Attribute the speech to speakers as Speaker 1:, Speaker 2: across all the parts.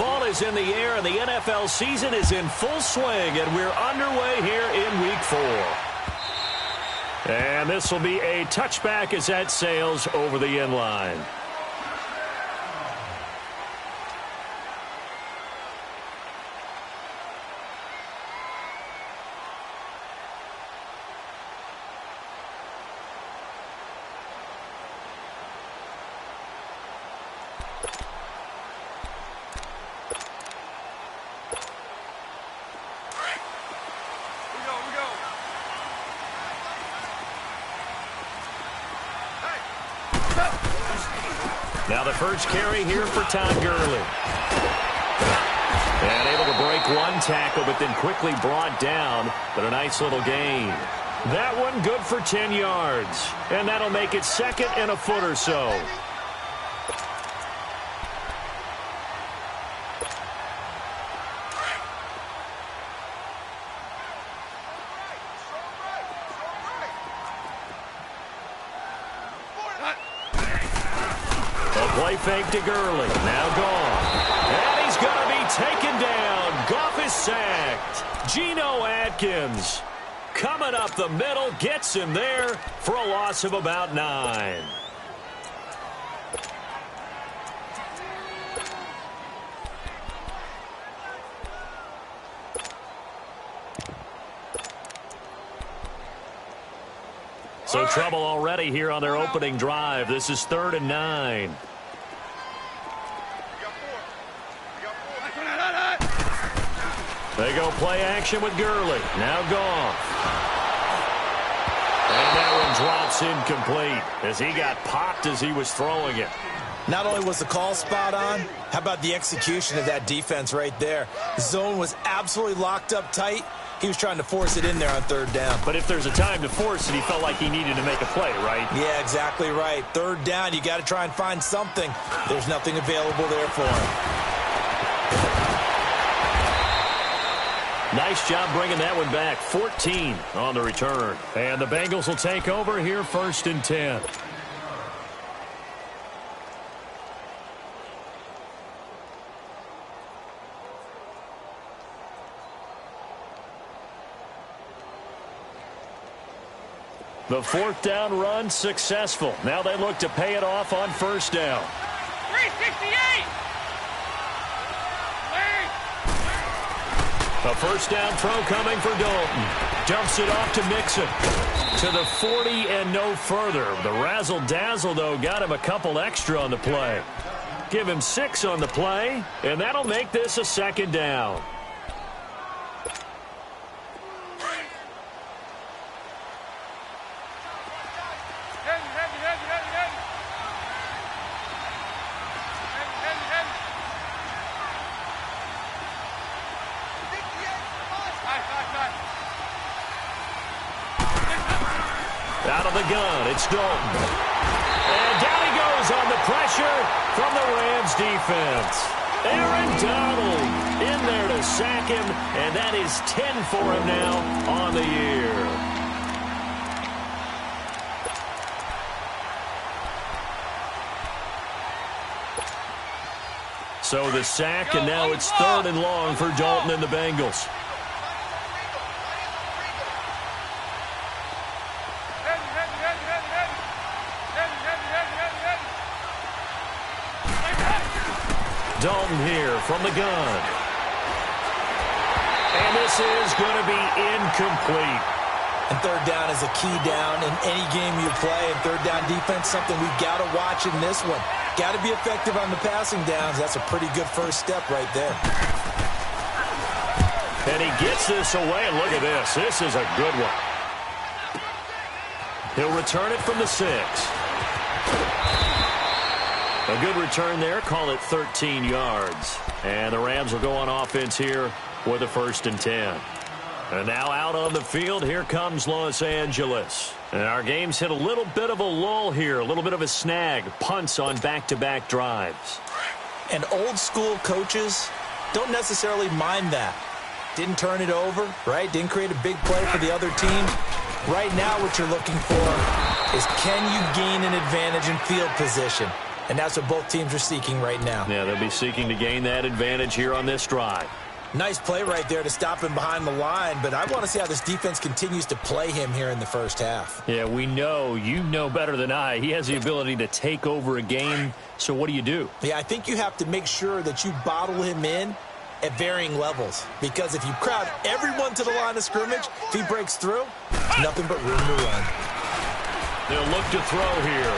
Speaker 1: Fall is in the air, and the NFL season is in full swing, and we're underway here in Week 4. And this will be a touchback as that sails over the end line. Now the first carry here for Todd Gurley. And able to break one tackle, but then quickly brought down. But a nice little gain. That one good for 10 yards. And that'll make it second and a foot or so. Play fake to Gurley. Now gone. And he's going to be taken down. Goff is sacked. Geno Atkins coming up the middle. Gets him there for a loss of about 9. So trouble already here on their opening drive. This is 3rd and 9. They go play action with Gurley. Now Goff. And that one drops incomplete as he got popped as he was throwing it.
Speaker 2: Not only was the call spot on, how about the execution of that defense right there? The zone was absolutely locked up tight. He was trying to force it in there on 3rd down.
Speaker 1: But if there's a time to force it, he felt like he needed to make a play, right?
Speaker 2: Yeah, exactly right. 3rd down, you got to try and find something. There's nothing available there for him.
Speaker 1: Nice job bringing that one back. 14 on the return. And the Bengals will take over here 1st and 10. The 4th down run successful. Now they look to pay it off on 1st down.
Speaker 3: 368!
Speaker 1: A 1st down throw coming for Dalton. Dumps it off to Mixon. To the 40 and no further. The razzle-dazzle, though, got him a couple extra on the play. Give him 6 on the play, and that'll make this a 2nd down. Out of the gun, it's Dalton. And down he goes on the pressure from the Rams defense. Aaron Donald in there to sack him, and that is 10 for him now on the year. So the sack, and now it's 3rd and long for Dalton and the Bengals. Dalton here from the gun. And this is going to be incomplete.
Speaker 2: And 3rd down is a key down in any game you play. And 3rd down defense, something we've got to watch in this one. Got to be effective on the passing downs. That's a pretty good first step right there.
Speaker 1: And he gets this away. Look at this. This is a good one. He'll return it from the 6. A good return there. Call it 13 yards. And the Rams will go on offense here with a 1st and 10. And now out on the field, here comes Los Angeles. And our game's hit a little bit of a lull here, a little bit of a snag. Punts on back-to-back drives.
Speaker 2: And old-school coaches don't necessarily mind that. Didn't turn it over, right? Didn't create a big play for the other team. Right now what you're looking for is, can you gain an advantage in field position? And that's what both teams are seeking right now.
Speaker 1: Yeah, they'll be seeking to gain that advantage here on this drive.
Speaker 2: Nice play right there to stop him behind the line, but I want to see how this defense continues to play him here in the first half.
Speaker 1: Yeah, we know, you know better than I, he has the ability to take over a game, so what do?
Speaker 2: Yeah, I think you have to make sure that you bottle him in at varying levels, because if you crowd everyone to the line of scrimmage, if he breaks through, nothing but room to run.
Speaker 1: They'll look to throw here.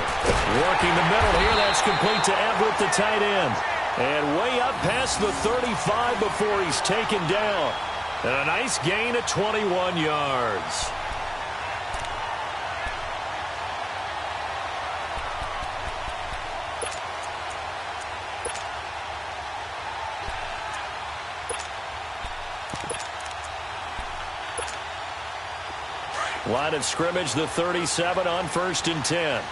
Speaker 1: Working the middle here, that's complete to Everett, the tight end. And way up past the 35 before he's taken down. And a nice gain of 21 yards. Line of scrimmage, the 37 on 1st and 10.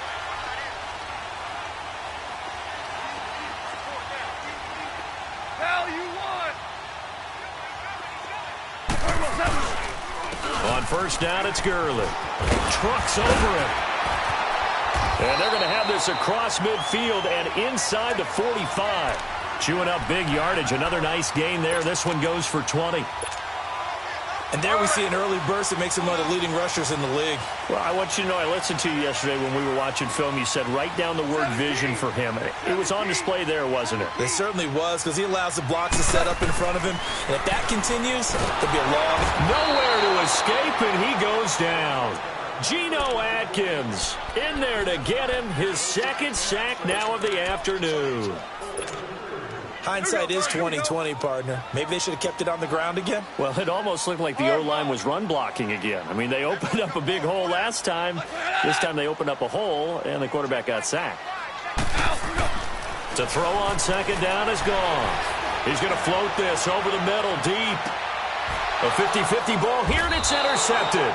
Speaker 1: On 1st down, it's Gurley. Trucks over him. And they're going to have this across midfield and inside the 45. Chewing up big yardage. Another nice gain there. This one goes for 20.
Speaker 2: And there we see an early burst that makes him one of the leading rushers in the league.
Speaker 1: Well, I want you to know, I listened to you yesterday when we were watching film. You said write down the word vision for him. It was on display there, wasn't it?
Speaker 2: It certainly was, because he allows the blocks to set up in front of him. And if that continues, there'll be a long...
Speaker 1: Nowhere to escape, and he goes down. Geno Atkins in there to get him his second sack now of the afternoon.
Speaker 2: Hindsight is 20/20, partner. Maybe they should have kept it on the ground again.
Speaker 1: Well, it almost looked like the O-line was run blocking again. I mean, they opened up a big hole last time. This time they opened up a hole, and the quarterback got sacked. To throw on 2nd down is gone. He's going to float this over the middle, deep. A 50-50 ball here, and it's intercepted.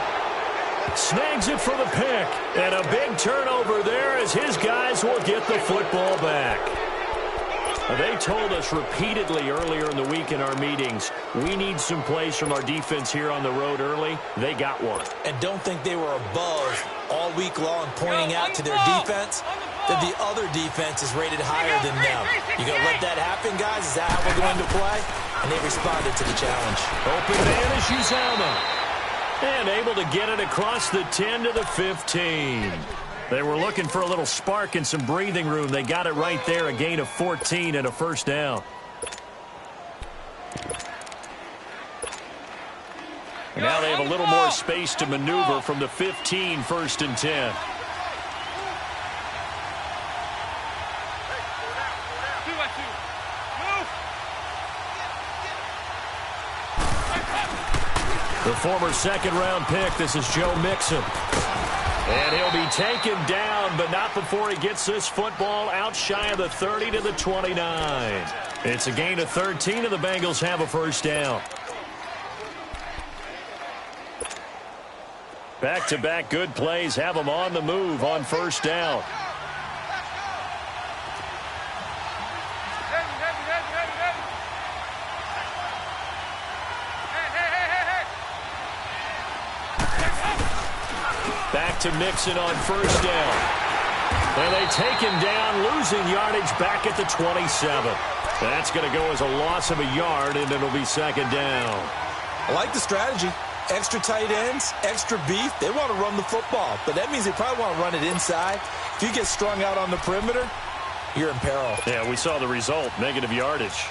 Speaker 1: Snags it for the pick. And a big turnover there as his guys will get the football back. They told us repeatedly earlier in the week in our meetings, we need some plays from our defense here on the road early. They got one.
Speaker 2: And don't think they were above all week long pointing out to their defense that the other defense is rated higher than them. You going to let that happen, guys? Is that how we're going to play? And they responded to the challenge.
Speaker 1: Open man is Uzama. And able to get it across the 10 to the 15. They were looking for a little spark and some breathing room. They got it right there, a gain of 14 and a 1st down. And now they have a little more space to maneuver from the 15, 1st and 10. The former 2nd-round pick, this is Joe Mixon. And he'll be taken down, but not before he gets this football out shy of the 30 to the 29. It's a gain of 13, and the Bengals have a 1st down. Back-to-back good plays have them on the move on 1st down. Back to Mixon on 1st down. And they take him down, losing yardage back at the 27. That's going to go as a loss of a yard, and it'll be 2nd down.
Speaker 2: I like the strategy. Extra tight ends, extra beef. They want to run the football, but that means they probably want to run it inside. If you get strung out on the perimeter, you're in peril.
Speaker 1: Yeah, we saw the result, negative yardage.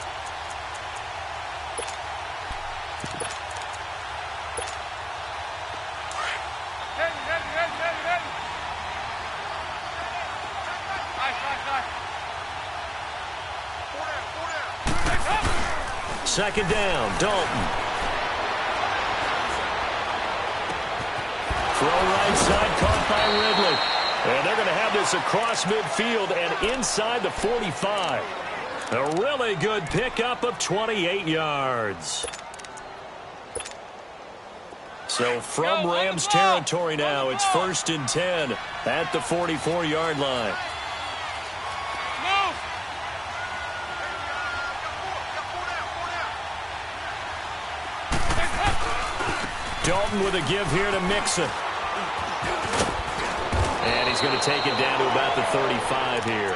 Speaker 1: Second down, Dalton. Throw right side, caught by Ridley. And they're going to have this across midfield and inside the 45. A really good pickup of 28 yards. So from Rams territory now, it's 1st and 10 at the 44-yard line. Dalton with a give here to Mixon. And he's going to take it down to about the 35 here.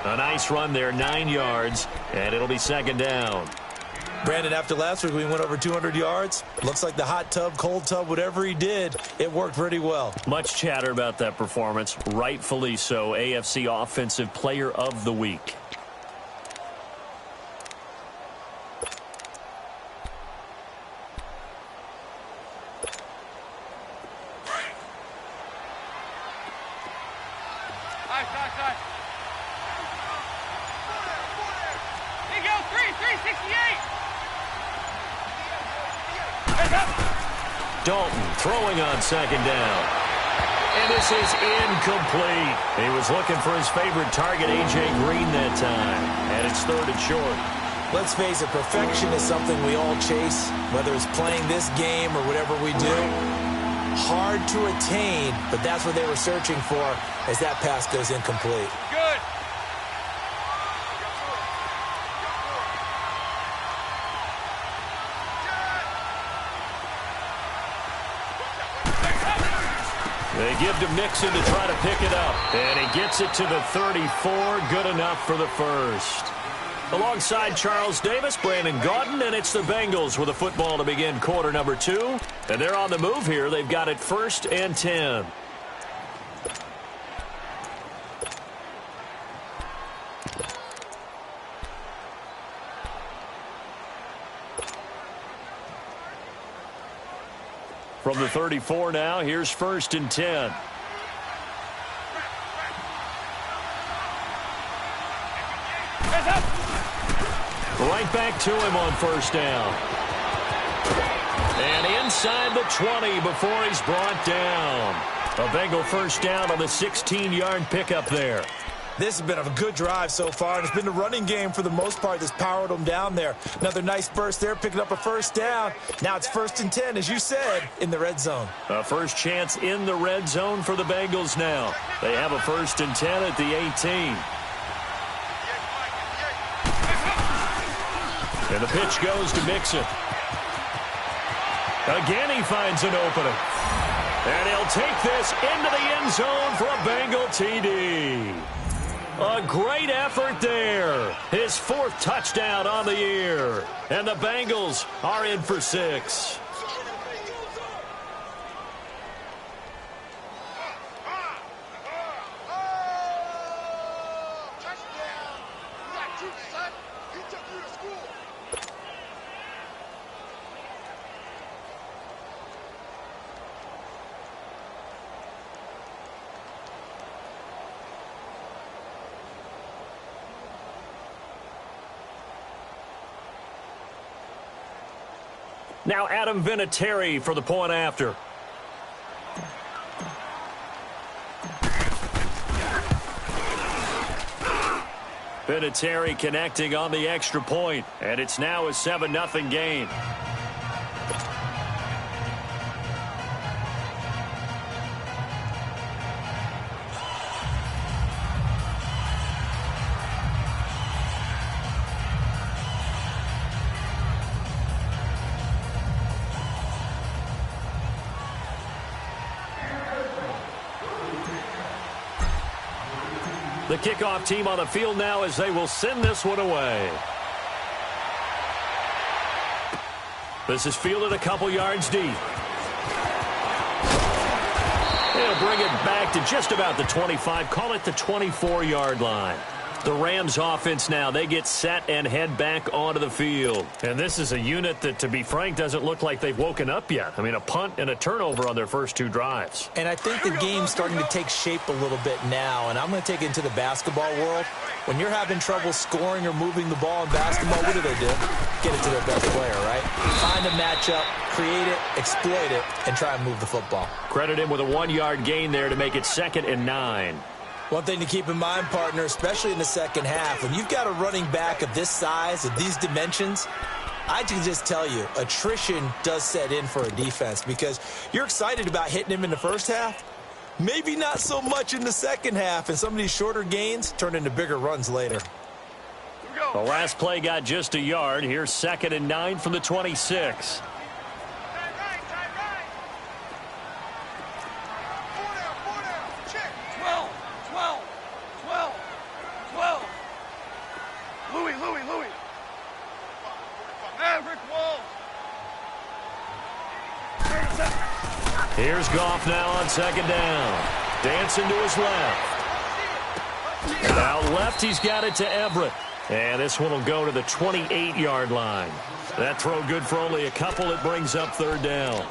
Speaker 1: A nice run there, 9 yards, and it'll be second down.
Speaker 2: Brandon, after last week we went over 200 yards. Looks like the hot tub, cold tub, whatever he did, it worked pretty well.
Speaker 1: Much chatter about that performance, rightfully so. AFC Offensive Player of the Week. Dalton throwing on second down. And this is incomplete. He was looking for his favorite target, A.J. Green, that time. And it's third and short.
Speaker 2: Let's face it, perfection is something we all chase, whether it's playing this game or whatever we do. Hard to attain, but that's what they were searching for as that pass goes incomplete.
Speaker 3: Good.
Speaker 1: They give to Mixon to try to pick it up. And he gets it to the 34. Good enough for the first. Alongside Charles Davis, Brandon Gaudin, and it's the Bengals with a football to begin quarter number 2. And they're on the move here. They've got it 1st and 10. From the 34 now, here's 1st and 10. Right back to him on 1st down. And inside the 20 before he's brought down. A Bengal 1st down on the 16-yard pickup there.
Speaker 2: This has been a good drive so far, and it's been the running game for the most part that's powered them down there. Another nice burst there, picking up a 1st down. Now it's 1st and 10, as you said, in the red zone.
Speaker 1: A first chance in the red zone for the Bengals now. They have a 1st and 10 at the 18. And the pitch goes to Mixon. Again, he finds an opening. And he'll take this into the end zone for a Bengal TD. A great effort there. His 4th touchdown on the year. And the Bengals are in for 6. Now Adam Vinatieri for the point after. Vinatieri connecting on the extra point, and it's now a 7-0 game. The kickoff team on the field now as they will send this one away. This is fielded a couple yards deep. They'll bring it back to just about the 25. Call it the 24-yard line. The Rams offense now, they get set and head back onto the field. And this is a unit that, to be frank, doesn't look like they've woken up yet. I mean, a punt and a turnover on their first 2 drives.
Speaker 2: And I think the game's starting to take shape a little bit now, and I'm going to take it into the basketball world. When you're having trouble scoring or moving the ball in basketball, what do? Get it to their best player, right? Find a matchup, create it, exploit it, and try and move the football.
Speaker 1: Credit him with a 1-yard gain there to make it 2nd and 9.
Speaker 2: One thing to keep in mind, partner, especially in the second half, when you've got a running back of this size, of these dimensions, I can just tell you, attrition does set in for a defense because you're excited about hitting him in the first half. Maybe not so much in the second half, and some of these shorter gains turn into bigger runs later.
Speaker 1: The last play got just a yard. Here's 2nd and 9 from the 26. Here's Goff now on second down. Dancing to his left. And out left, he's got it to Everett. And this one will go to the 28-yard line. That throw good for only a couple. It brings up third down.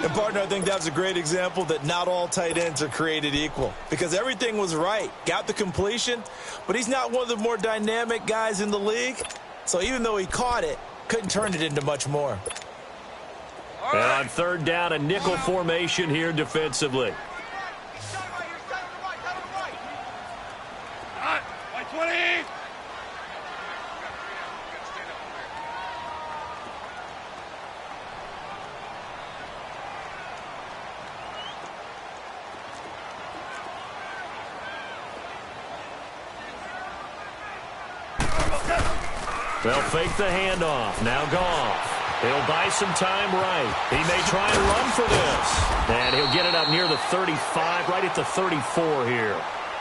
Speaker 2: And, partner, I think that's a great example that not all tight ends are created equal. Because everything was right. Got the completion, but he's not one of the more dynamic guys in the league. So even though he caught it, couldn't turn it into much more.
Speaker 1: And on third down, a nickel formation here defensively. They'll fake the handoff. Now Goff. He'll buy some time right. He may try and run for this. And he'll get it up near the 35, right at the 34 here.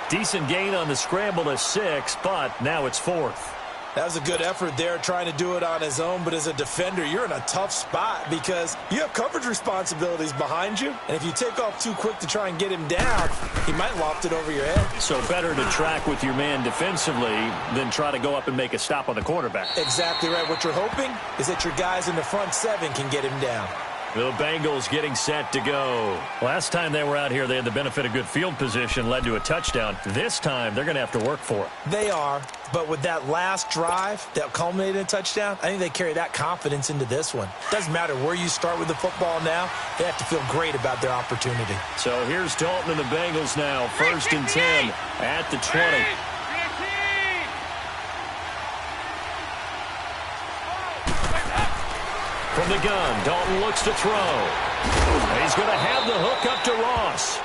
Speaker 1: Decent gain on the scramble to 6, but now it's 4th.
Speaker 2: That was a good effort there, trying to do it on his own. But as a defender, you're in a tough spot because you have coverage responsibilities behind you. And if you take off too quick to try and get him down, he might loft it over your head.
Speaker 1: So better to track with your man defensively than try to go up and make a stop on the quarterback.
Speaker 2: Exactly right. What you're hoping is that your guys in the front 7 can get him down.
Speaker 1: The Bengals getting set to go. Last time they were out here, they had the benefit of good field position, led to a touchdown. This time, they're going to have to work for it.
Speaker 2: They are, but with that last drive that culminated in a touchdown, I think they carry that confidence into this one. Doesn't matter where you start with the football now, they have to feel great about their opportunity.
Speaker 1: So here's Dalton and the Bengals now, 1st and 10 at the 20. From the gun, Dalton looks to throw. He's going to have the hook up to Ross.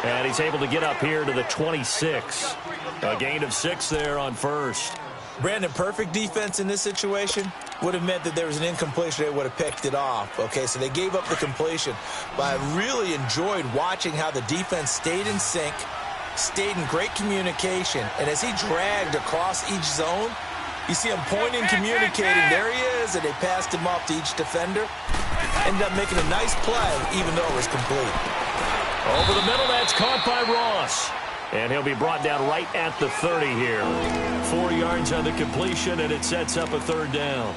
Speaker 1: And he's able to get up here to the 26. A gain of 6 there on 1st.
Speaker 2: Brandon, perfect defense in this situation would have meant that there was an incompletion. They would have picked it off. Okay, so they gave up the completion. But I really enjoyed watching how the defense stayed in sync, stayed in great communication. And as he dragged across each zone, you see him pointing, communicating. There he is, and they passed him off to each defender. Ended up making a nice play, even though it was complete.
Speaker 1: Over the middle, that's caught by Ross. And he'll be brought down right at the 30 here. 4 yards on the completion, and it sets up a third down.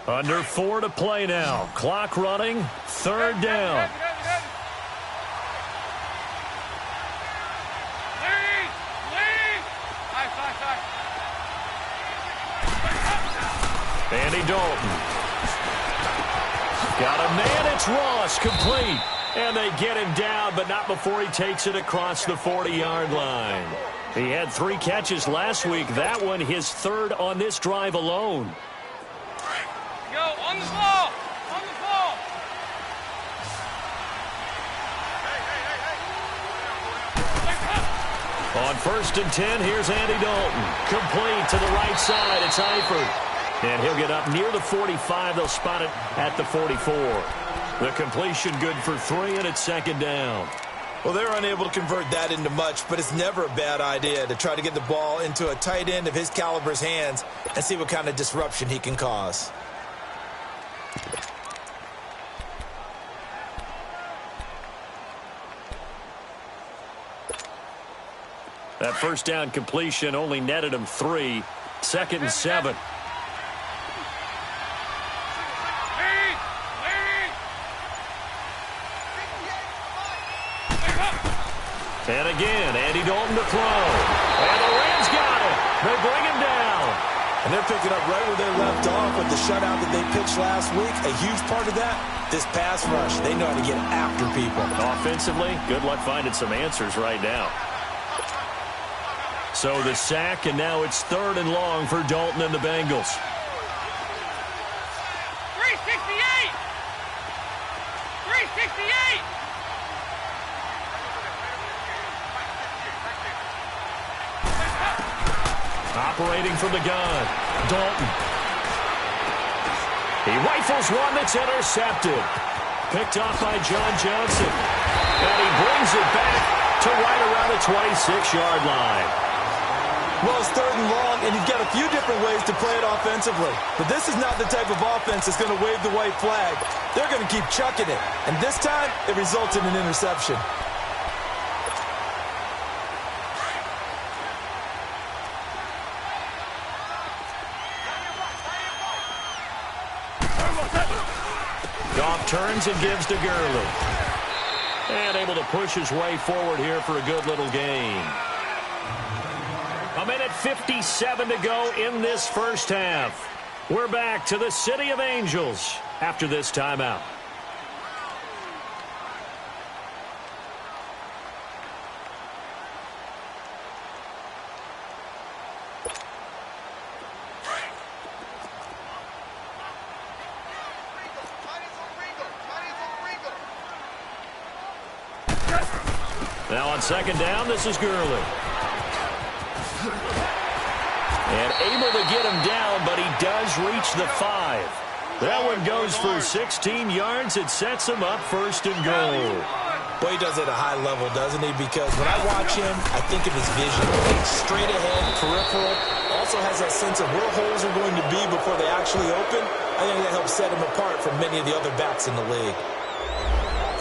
Speaker 1: Under 4 to play now. Clock running. Third down. Andy Dalton. Got a man. It's Ross. Complete. And they get him down, but not before he takes it across the 40-yard line. He had 3 catches last week. That one his 3rd on this drive alone.
Speaker 3: Go on the ball. On the ball.
Speaker 1: On 1st and 10, here's Andy Dalton. Complete to the right side. It's Eifert. And he'll get up near the 45. They'll spot it at the 44. The completion good for 3, and it's 2nd down.
Speaker 2: Well, they're unable to convert that into much, but it's never a bad idea to try to get the ball into a tight end of his caliber's hands and see what kind of disruption he can cause.
Speaker 1: That first down completion only netted him 3. 2nd and 7. And again, Andy Dalton to throw. And the Rams got it. They bring him down.
Speaker 2: And they're picking up right where they left off with the shutout that they pitched last week. A huge part of that, this pass rush. They know how to get after people.
Speaker 1: Offensively, good luck finding some answers right now. So the sack, and now it's 3rd and long for Dalton and the Bengals.
Speaker 3: 368. 368.
Speaker 1: Operating from the gun, Dalton. He rifles one that's intercepted. Picked off by John Johnson. And he brings it back to right around the 26-yard line.
Speaker 2: Well, it's 3rd and long, and you've got a few different ways to play it offensively. But this is not the type of offense that's going to wave the white flag. They're going to keep chucking it. And this time, it results in an interception.
Speaker 1: Goff turns and gives to Gurley. And able to push his way forward here for a good little gain. A minute 57 to go in this first half. We're back to the City of Angels after this timeout. Now on 2nd down, this is Gurley. And able to get him down, but he does reach the 5. That one goes for 16 yards. It sets him up 1st and goal.
Speaker 2: Boy, he does it at a high level, doesn't he? Because when I watch him, I think of his vision. Straight ahead, peripheral. Also has that sense of where holes are going to be before they actually open. I think that helps set him apart from many of the other backs in the league.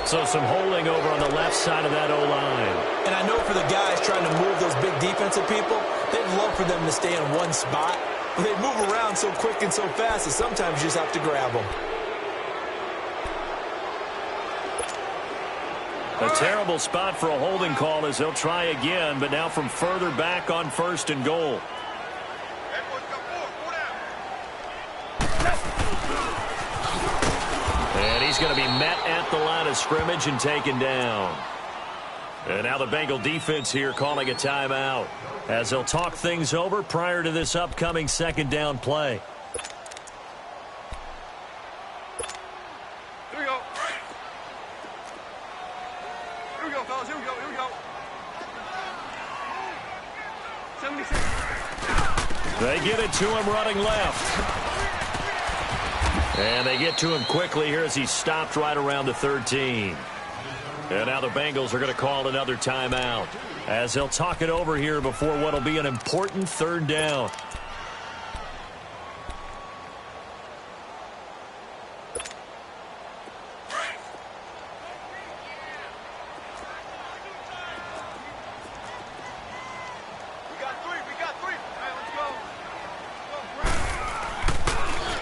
Speaker 1: So some holding over on the left side of that O-line.
Speaker 2: And I know for the guys trying to move those big defensive people, they'd love for them to stay in one spot. But they move around so quick and so fast that sometimes you just have to grab them.
Speaker 1: A terrible spot for a holding call as they'll try again, but now from further back on 1st and goal. And he's going to be met at the line of scrimmage and taken down. And now the Bengal defense here calling a timeout as they'll talk things over prior to this upcoming 2nd down play.
Speaker 3: Here we go. Here we go, fellas. Here we go. Here we go. 76.
Speaker 1: They get it to him running left. And they get to him quickly here as he's stopped right around the 13. And now the Bengals are going to call another timeout as they'll talk it over here before what will be an important 3rd down.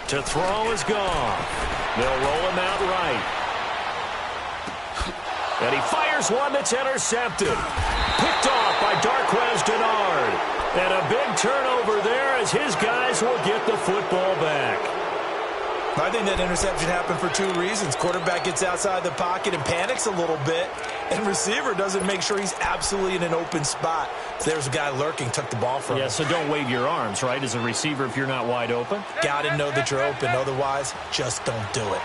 Speaker 1: To throw is Goff. They'll roll him out right. And he fires one that's intercepted. Picked off by Darquez Denard. And a big turnover there as his guys will get the football back.
Speaker 2: I think that interception happened for 2 reasons. Quarterback gets outside the pocket and panics a little bit. And receiver doesn't make sure he's absolutely in an open spot. So there's a guy lurking, took the ball from him.
Speaker 1: Yeah, so don't wave your arms, right, as a receiver if you're not wide open.
Speaker 2: Got to know that you're open. Otherwise, just don't do it.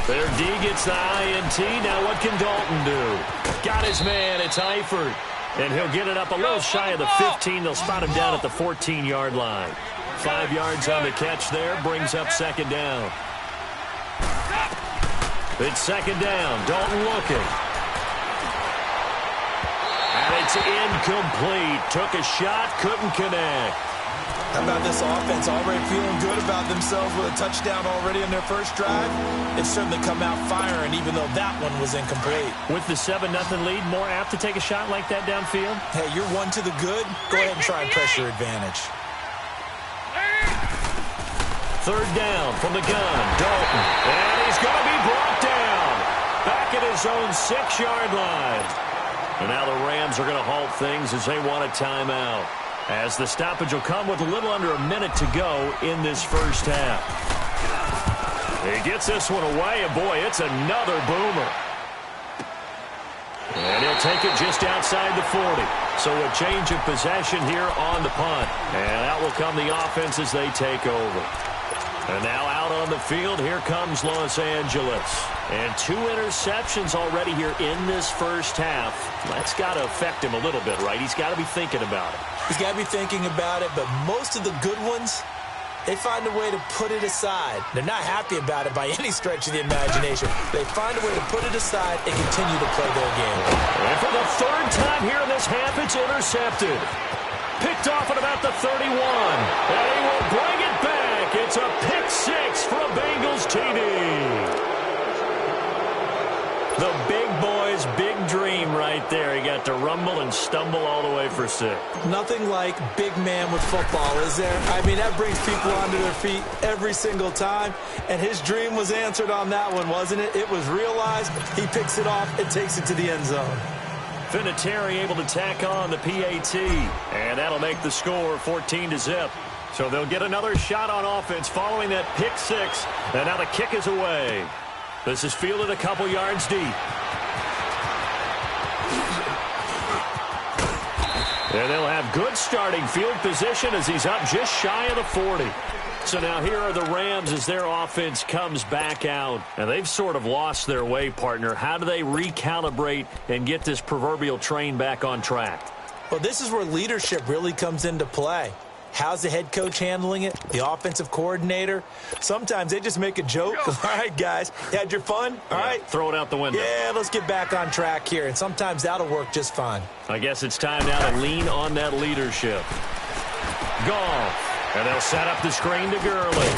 Speaker 1: Their D gets the INT. Now what can Dalton do? Got his man. It's Eifert. And he'll get it up a little shy of the 15. They'll spot him down at the 14-yard line. 5 yards on the catch there. Brings up 2nd down. It's 2nd down. Dalton looking. And it's incomplete. Took a shot. Couldn't connect.
Speaker 2: How about this offense already feeling good about themselves with a touchdown already in their first drive? It's certainly come out firing, even though that one was incomplete.
Speaker 1: With the 7-0 lead, more apt to take a shot like that downfield?
Speaker 2: Hey, you're one to the good. Go ahead and try and press your advantage.
Speaker 1: 3rd down from the gun. Dalton. And he's going to be brought down. Back at his own 6-yard line. And now the Rams are going to halt things as they want a timeout. As the stoppage will come with a little under a minute to go in this first half. He gets this one away, and boy, it's another boomer. And he'll take it just outside the 40. So a change of possession here on the punt. And out will come the offense as they take over. And now out on the field, here comes Los Angeles. And 2 interceptions already here in this first half. That's got to affect him a little bit, right? He's got to be thinking about it.
Speaker 2: He's got to be thinking about it, but most of the good ones, they find a way to put it aside. They're not happy about it by any stretch of the imagination. They find a way to put it aside and continue to play their game.
Speaker 1: And for the 3rd time here in this half, it's intercepted. Picked off at about the 31. And he will bring it back. It's a pick 6 for a Bengals TD. The big boy's big dream right there. He got to rumble and stumble all the way for 6.
Speaker 2: Nothing like big man with football, is there? I mean, that brings people onto their feet every single time. And his dream was answered on that one, wasn't it? It was realized. He picks it off and takes it to the end zone.
Speaker 1: Vinatieri able to tack on the PAT. And that'll make the score 14-0. So they'll get another shot on offense following that pick 6. And now the kick is away. This is fielded a couple yards deep. And they'll have good starting field position as he's up just shy of the 40. So now here are the Rams as their offense comes back out. And they've sort of lost their way, partner. How do they recalibrate and get this proverbial train back on track?
Speaker 2: Well, this is where leadership really comes into play. How's the head coach handling it? The offensive coordinator? Sometimes they just make a joke. All right, guys, you had your fun? All right.
Speaker 1: Throw it out the window.
Speaker 2: Yeah, let's get back on track here. And sometimes that'll work just fine.
Speaker 1: I guess it's time now to lean on that leadership. Goff. And they'll set up the screen to Gurley.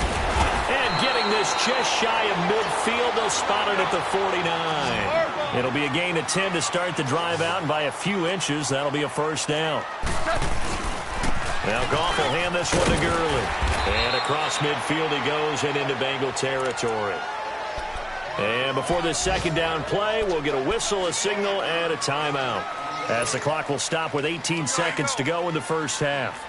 Speaker 1: And getting this just shy of midfield, they'll spot it at the 49. It'll be a gain of 10 to start the drive out, and by a few inches, that'll be a first down. Now Goff will hand this one to Gurley. And across midfield he goes and into Bengal territory. And before this second down play, we'll get a whistle, a signal, and a timeout, as the clock will stop with 18 seconds to go in the first half.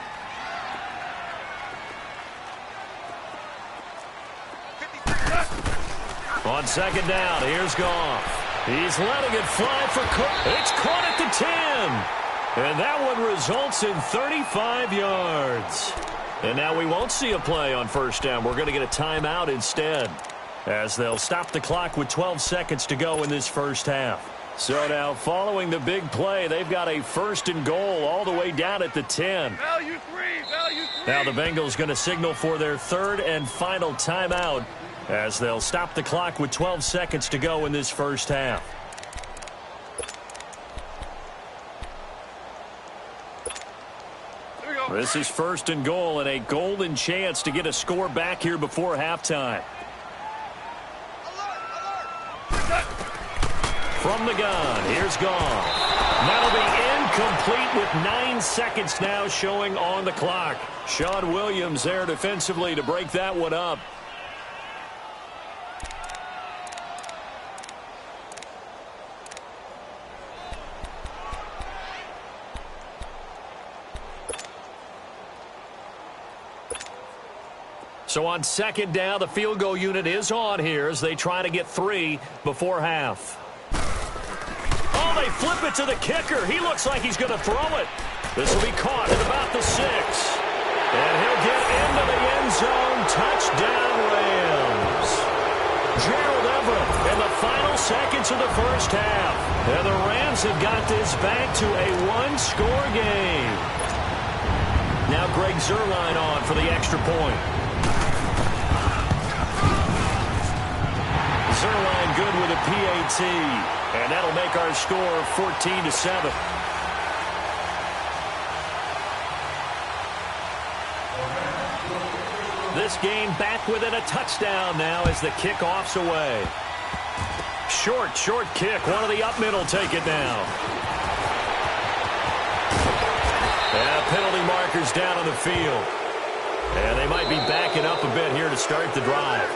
Speaker 1: On second down, here's Goff. He's letting it fly for Cook. It's caught at the 10. And that one results in 35 yards. And now we won't see a play on first down. We're going to get a timeout instead, as they'll stop the clock with 12 seconds to go in this first half. So now following the big play, they've got a 1st and goal all the way down at the 10.
Speaker 3: Value three.
Speaker 1: Now the Bengals going to signal for their 3rd and final timeout, as they'll stop the clock with 12 seconds to go in this first half. This is 1st and goal and a golden chance to get a score back here before halftime. From the gun, here's Goff. That'll be incomplete with 9 seconds now showing on the clock. Sean Williams there defensively to break that one up. So on second down, the field goal unit is on here as they try to get 3 before half. Oh, they flip it to the kicker. He looks like he's going to throw it. This will be caught at about the 6. And he'll get into the end zone. Touchdown, Rams. Gerald Everett in the final seconds of the first half. And the Rams have got this back to a 1-score game. Now Greg Zuerlein on for the extra point. Zuerlein good with a PAT, and that'll make our score 14-7. This game back within a touchdown now as the kickoff's away. Short kick. One of the up middle take it now. And penalty markers down on the field. And they might be backing up a bit here to start the drive.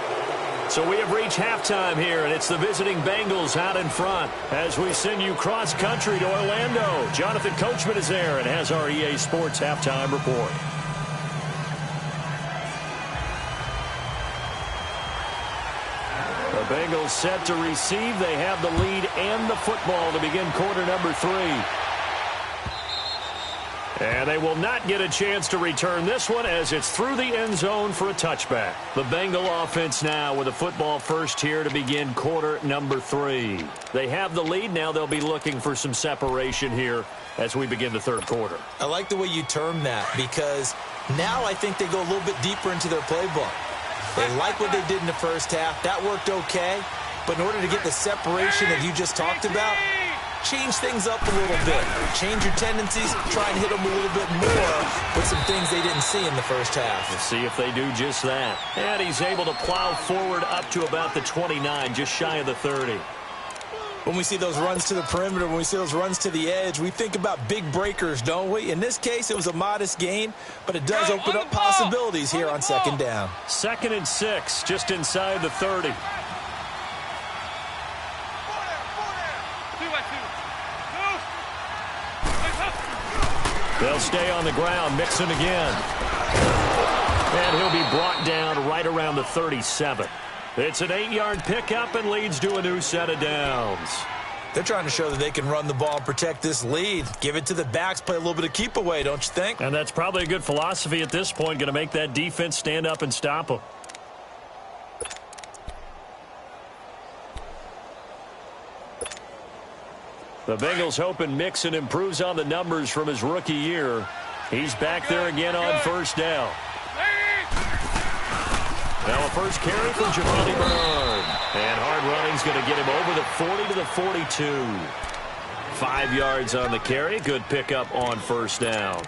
Speaker 1: So we have reached halftime here, and it's the visiting Bengals out in front as we send you cross-country to Orlando. Jonathan Coachman is there and has our EA Sports halftime report. The Bengals set to receive. They have the lead and the football to begin quarter number 3. And they will not get a chance to return this one as it's through the end zone for a touchback. The Bengal offense now with a football first here to begin quarter number 3. They have the lead. Now they'll be looking for some separation here as we begin the third quarter.
Speaker 2: I like the way you term that because now I think they go a little bit deeper into their playbook. They like what they did in the first half. That worked okay. But in order to get the separation that you just talked about, change things up a little bit. Change your tendencies, try and hit them a little bit more with some things they didn't see in the first half.
Speaker 1: We'll see if they do just that. And he's able to plow forward up to about the 29, just shy of the 30.
Speaker 2: When we see those runs to the perimeter, when we see those runs to the edge, we think about big breakers, don't we? In this case, it was a modest gain, but it does open up possibilities here on second down.
Speaker 1: 2nd and 6, just inside the 30. They'll stay on the ground. Mixon again. And he'll be brought down right around the 37. It's an 8-yard pickup and leads to a new set of downs.
Speaker 2: They're trying to show that they can run the ball and protect this lead. Give it to the backs, play a little bit of keep away, don't you think?
Speaker 1: And that's probably a good philosophy at this point, going to make that defense stand up and stop them. The Bengals hoping Mixon improves on the numbers from his rookie year. He's back there again on first down. Now a first carry from Giovanni Bernard. And hard running's going to get him over the 40 to the 42. 5 yards on the carry. Good pickup on first down.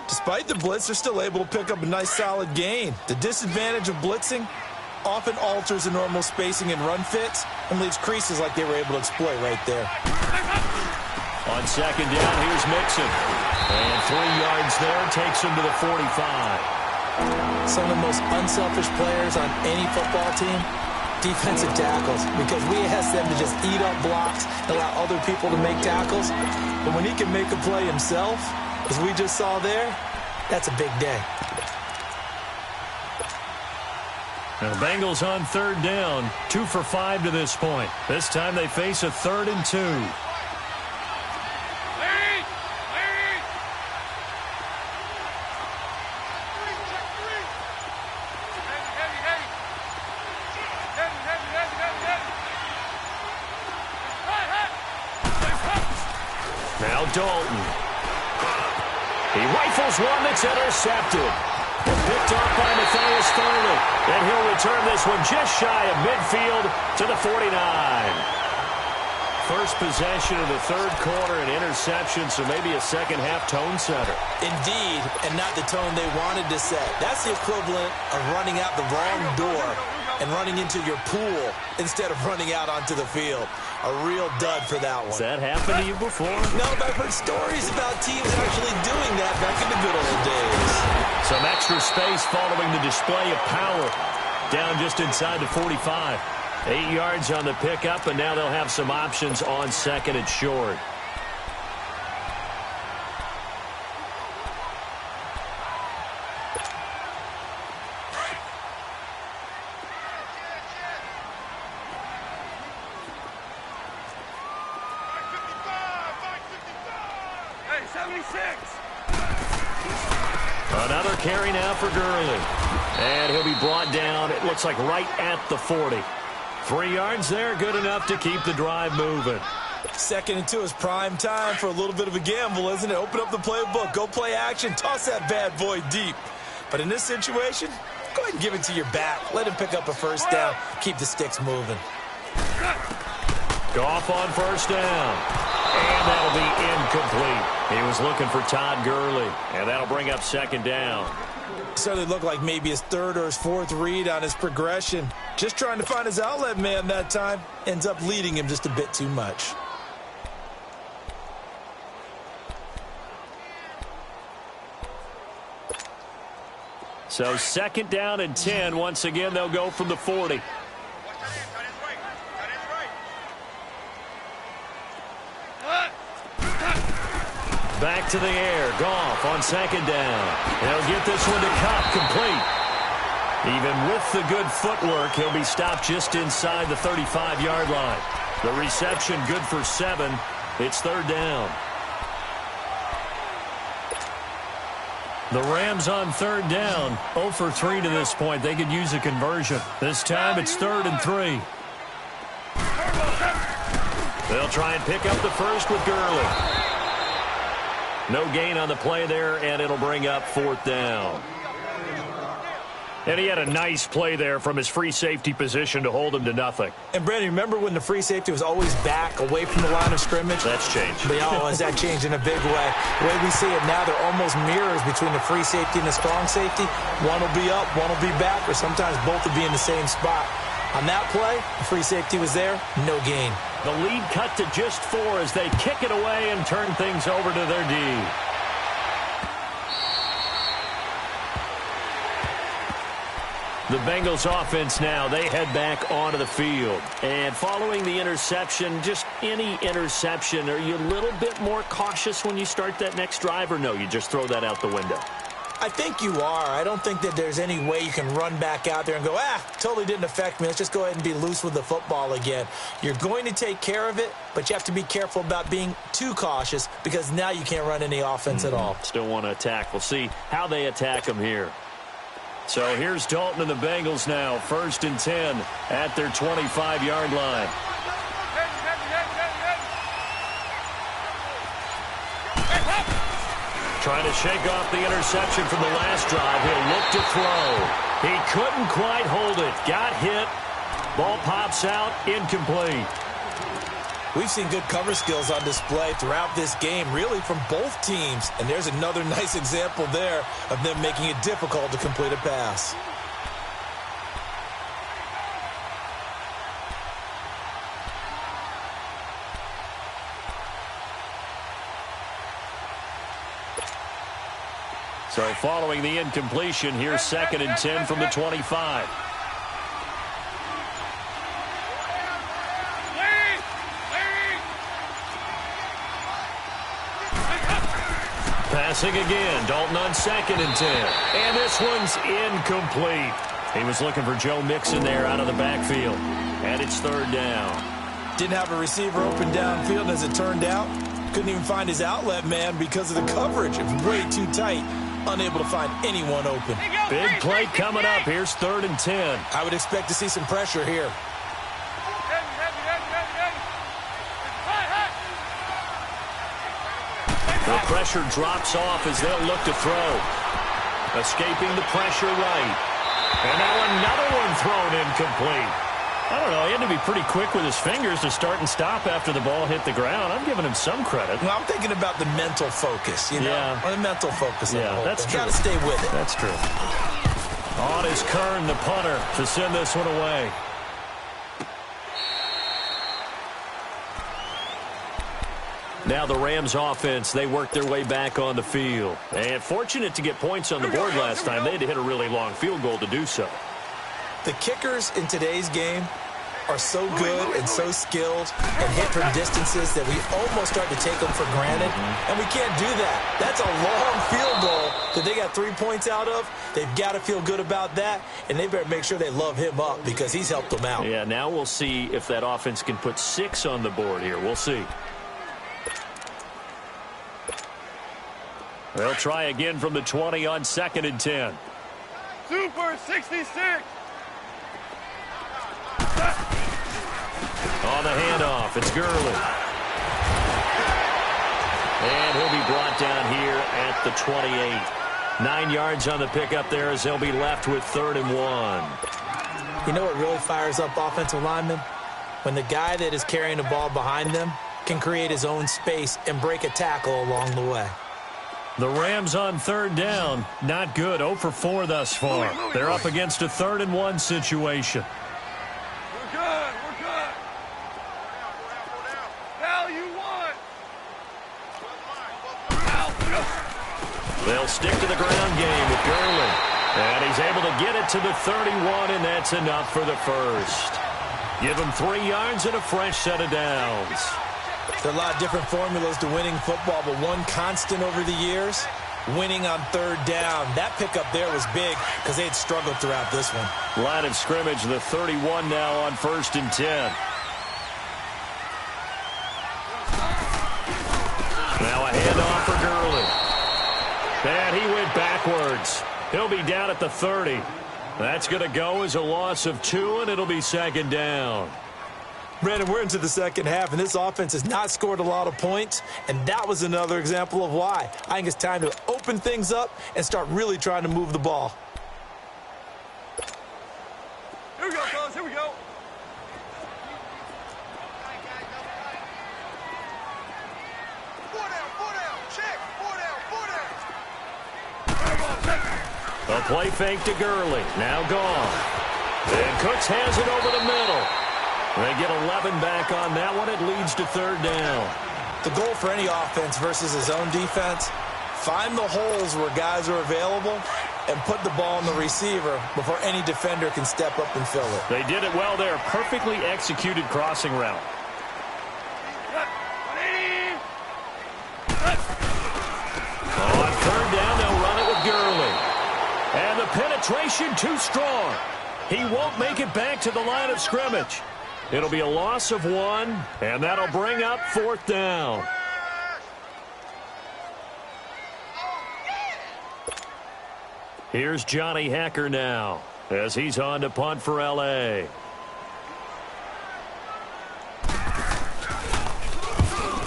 Speaker 2: Despite the blitz, they're still able to pick up a nice solid gain. The disadvantage of blitzing often alters the normal spacing and run fits and leaves creases like they were able to exploit right there.
Speaker 1: On second down, here's Mixon. And 3 yards there, takes him to the 45.
Speaker 2: Some of the most unselfish players on any football team, defensive tackles, because we ask them to just eat up blocks, allow other people to make tackles. But when he can make a play himself, as we just saw there, that's a big day.
Speaker 1: Now, Bengals on third down, 2 for 5 to this point. This time they face a 3rd and 2. Now Dalton. He rifles one that's intercepted. Picked off by Matthias Thurman. And he'll return this one just shy of midfield to the 49. First possession of the third quarter, an interception, so maybe a second-half tone setter.
Speaker 2: Indeed, and not the tone they wanted to set. That's the equivalent of running out the wrong door and running into your pool instead of running out onto the field. A real dud for that one.
Speaker 1: Has that happened to you before?
Speaker 2: No, but I've heard stories about teams actually doing that back in the good old days.
Speaker 1: Some extra space following the display of power. Down just inside the 45. 8 yards on the pickup, and now they'll have some options on 2nd and short. Another carry now for Gurley. And he'll be brought down, it looks like right at the 40. 3 yards there, good enough to keep the drive moving.
Speaker 2: 2nd and 2 is prime time for a little bit of a gamble, isn't it? Open up the playbook, go play action, toss that bad boy deep. But in this situation, go ahead and give it to your back. Let him pick up a first down, keep the sticks moving.
Speaker 1: Goff on first down. And that'll be incomplete. He was looking for Todd Gurley. And that'll bring up 2nd down.
Speaker 2: Certainly looked like maybe his 3rd or his 4th read on his progression. Just trying to find his outlet man that time. Ends up leading him just a bit too much.
Speaker 1: So 2nd down and 10. Once again, they'll go from the 40. Back to the air. Goff on 2nd down. He'll get this one to Kupp, complete. Even with the good footwork, he'll be stopped just inside the 35-yard line. The reception good for 7. It's 3rd down. The Rams on third down. 0 for 3 to this point. They could use a conversion. This time it's 3rd and 3. They'll try and pick up the first with Gurley. No gain on the play there, and it'll bring up 4th down. And he had a nice play there from his free safety position to hold him to nothing.
Speaker 2: And, Brandon, remember when the free safety was always back, away from the line of scrimmage?
Speaker 1: That's changed.
Speaker 2: But, has that changed in a big way? The way we see it now, they're almost mirrors between the free safety and the strong safety. One will be up, one will be back, or sometimes both will be in the same spot. On that play, the free safety was there, no gain.
Speaker 1: The lead cut to just 4 as they kick it away and turn things over to their D. The Bengals offense now, they head back onto the field. And following the interception, just any interception, are you a little bit more cautious when you start that next drive, or no, you just throw that out the window?
Speaker 2: I think you are. I don't think that there's any way you can run back out there and go, totally didn't affect me. Let's just go ahead and be loose with the football again. You're going to take care of it, but you have to be careful about being too cautious because now you can't run any offense at all.
Speaker 1: Still want to attack. We'll see how they attack them here. So here's Dalton and the Bengals now, 1st and 10 at their 25-yard line. Trying to shake off the interception from the last drive. He'll look to throw. He couldn't quite hold it. Got hit. Ball pops out. Incomplete.
Speaker 2: We've seen good cover skills on display throughout this game, really from both teams. And there's another nice example there of them making it difficult to complete a pass.
Speaker 1: So following the incompletion, here's 2nd and 10 from the 25. Passing again, Dalton on 2nd and 10. And this one's incomplete. He was looking for Joe Mixon there out of the backfield. And it's 3rd down.
Speaker 2: Didn't have a receiver open downfield, as it turned out. Couldn't even find his outlet man because of the coverage. It was way too tight. Unable to find anyone open.
Speaker 1: Big play coming up. Here's 3rd and 10.
Speaker 2: I would expect to see some pressure here.
Speaker 1: The pressure drops off as they'll look to throw. Escaping the pressure right. And now another one thrown incomplete. I don't know. He had to be pretty quick with his fingers to start and stop after the ball hit the ground. I'm giving him some credit.
Speaker 2: Well, I'm thinking about the mental focus, you know?
Speaker 1: Yeah.
Speaker 2: Or the mental focus.
Speaker 1: Yeah, that's true.
Speaker 2: Got to stay with it.
Speaker 1: That's true. On is Kern, the punter, to send this one away. Now the Rams offense, they work their way back on the field. And fortunate to get points on the board last time. They had to hit a really long field goal to do so.
Speaker 2: The kickers in today's game are so good and so skilled and hit from distances that we almost start to take them for granted. And we can't do that. That's a long field goal that they got 3 points out of. They've got to feel good about that, and they better make sure they love him up because he's helped them out.
Speaker 1: Yeah, now we'll see if that offense can put 6 on the board here. We'll see. They'll try again from the 20 on 2nd and 10.
Speaker 3: Super 66.
Speaker 1: On the handoff, it's Gurley. And he'll be brought down here at the 28. 9 yards on the pickup there as they'll be left with 3rd and 1.
Speaker 2: You know what really fires up offensive linemen? When the guy that is carrying the ball behind them can create his own space and break a tackle along the way.
Speaker 1: The Rams on 3rd down. Not good. 0 for 4 thus far. They're up against a 3rd and 1 situation.
Speaker 3: We're good. We're good. Value 1.
Speaker 1: They'll stick to the ground game with Gurley. And he's able to get it to the 31, and that's enough for the first. Give him 3 yards and a fresh set of downs.
Speaker 2: There are a lot of different formulas to winning football, but one constant over the years, winning on 3rd down. That pickup there was big because they had struggled throughout this one.
Speaker 1: Line of scrimmage, the 31 now on 1st and 10. Now a handoff for Gurley. And he went back backwards. He'll be down at the 30. That's going to go as a loss of 2, and it'll be second down.
Speaker 2: Brandon, we're into the second half, and this offense has not scored a lot of points, and that was another example of why. I think it's time to open things up and start really trying to move the ball.
Speaker 3: Here we go, fellas. Here we go.
Speaker 1: A play fake to Gurley. Now gone. And Cooks has it over the middle. They get 11 back on that one. It leads to third down.
Speaker 2: The goal for any offense versus his own defense, find the holes where guys are available and put the ball on the receiver before any defender can step up and fill it.
Speaker 1: They did it well there. Perfectly executed crossing route. On third down, they'll run it with Gurley. And the penetration too strong. He won't make it back to the line of scrimmage. It'll be a loss of 1, and that'll bring up fourth down. Here's Johnny Hacker now as he's on to punt for L.A.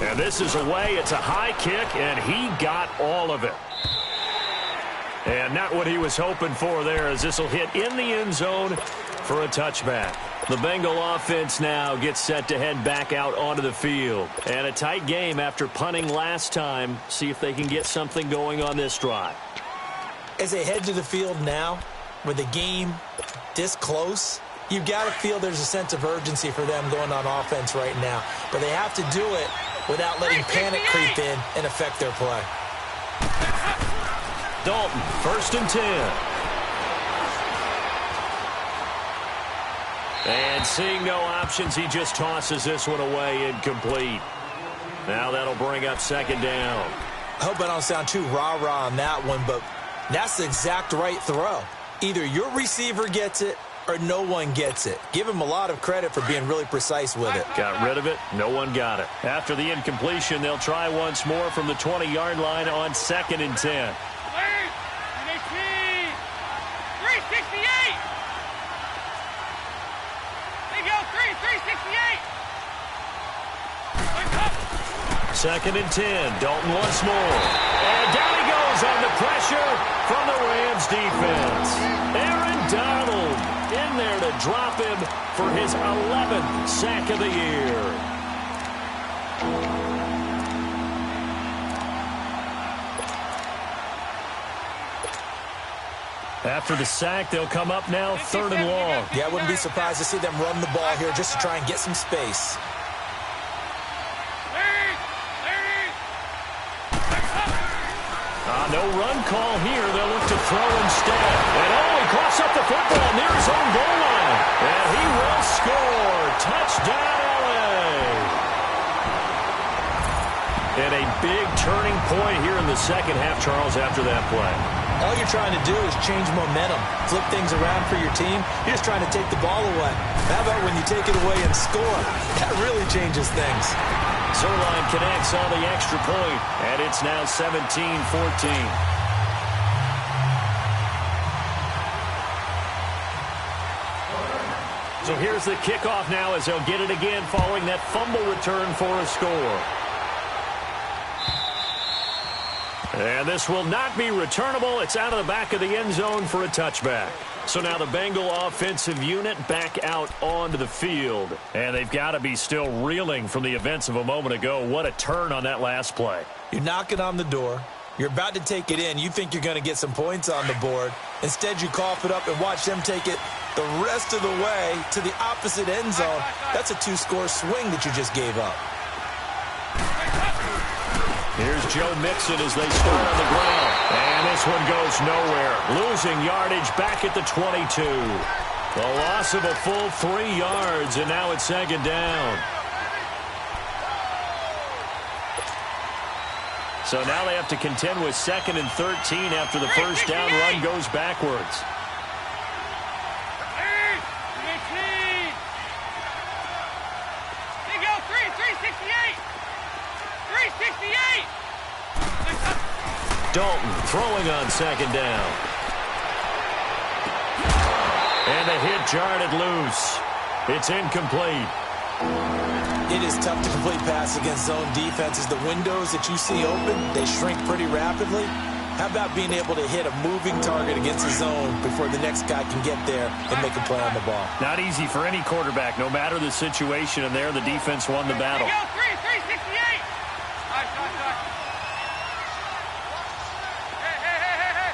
Speaker 1: And this is away. It's a high kick, and he got all of it. And not what he was hoping for there, as this will hit in the end zone for a touchback. The Bengal offense now gets set to head back out onto the field. And a tight game after punting last time. See if they can get something going on this drive.
Speaker 2: As they head to the field now, with the game this close, you've got to feel there's a sense of urgency for them going on offense right now. But they have to do it without letting panic creep in and affect their play.
Speaker 1: Dalton, 1st and 10. And seeing no options, he just tosses this one away incomplete. Now that'll bring up second down.
Speaker 2: I hope I don't sound too rah-rah on that one, but that's the exact right throw. Either your receiver gets it or no one gets it. Give him a lot of credit for being really precise with it.
Speaker 1: Got rid of it. No one got it. After the incompletion, they'll try once more from the 20-yard line on 2nd and 10.
Speaker 3: 368. There you go, 368.
Speaker 1: 2nd and 10. Dalton once more. And down he goes on the pressure from the Rams defense. Aaron Donald in there to drop him for his 11th sack of the year. After the sack, they'll come up now 3rd and long.
Speaker 2: Yeah, I wouldn't be surprised to see them run the ball here just to try and get some space.
Speaker 1: No run call here. They'll look to throw instead. And he coughs up the football near his own goal line. And he will score. Touchdown, L.A. And a big turning point here in the second half, Charles, after that play.
Speaker 2: All you're trying to do is change momentum, flip things around for your team. You're just trying to take the ball away. How about when you take it away and score? That really changes things.
Speaker 1: Zerline connects on the extra point, and it's now 17-14. So here's the kickoff now as they'll get it again following that fumble return for a score. And this will not be returnable. It's out of the back of the end zone for a touchback. So now the Bengal offensive unit back out onto the field. And they've got to be still reeling from the events of a moment ago. What a turn on that last play.
Speaker 2: You're knocking on the door. You're about to take it in. You think you're going to get some points on the board. Instead, you cough it up and watch them take it the rest of the way to the opposite end zone. That's a 2-score swing that you just gave up.
Speaker 1: Here's Joe Mixon as they start on the ground. And this one goes nowhere. Losing yardage back at the 22. The loss of a full 3 yards, and now it's second down. So now they have to contend with 2nd and 13 after the first down run goes backwards.
Speaker 3: There you go, 368. 368.
Speaker 1: Dalton throwing on second down. And the hit jarred it loose. It's incomplete.
Speaker 2: It is tough to complete pass against zone defenses. The windows that you see open, they shrink pretty rapidly. How about being able to hit a moving target against the zone before the next guy can get there and make a play on the ball?
Speaker 1: Not easy for any quarterback, no matter the situation, and there the defense won the battle.
Speaker 3: Go, 368. Nice. Hey.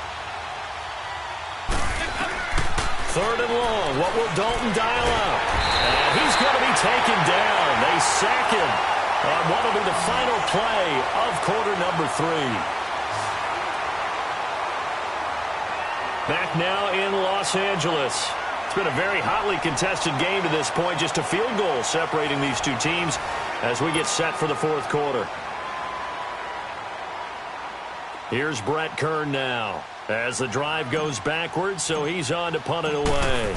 Speaker 1: Third and long. What will Dalton dial up? And he's going to be taken down. They sack him on what will be the final play of quarter number 3. Back now in Los Angeles. It's been a very hotly contested game to this point. Just a field goal separating these two teams as we get set for the fourth quarter. Here's Brett Kern now as the drive goes backwards, so he's on to punt it away.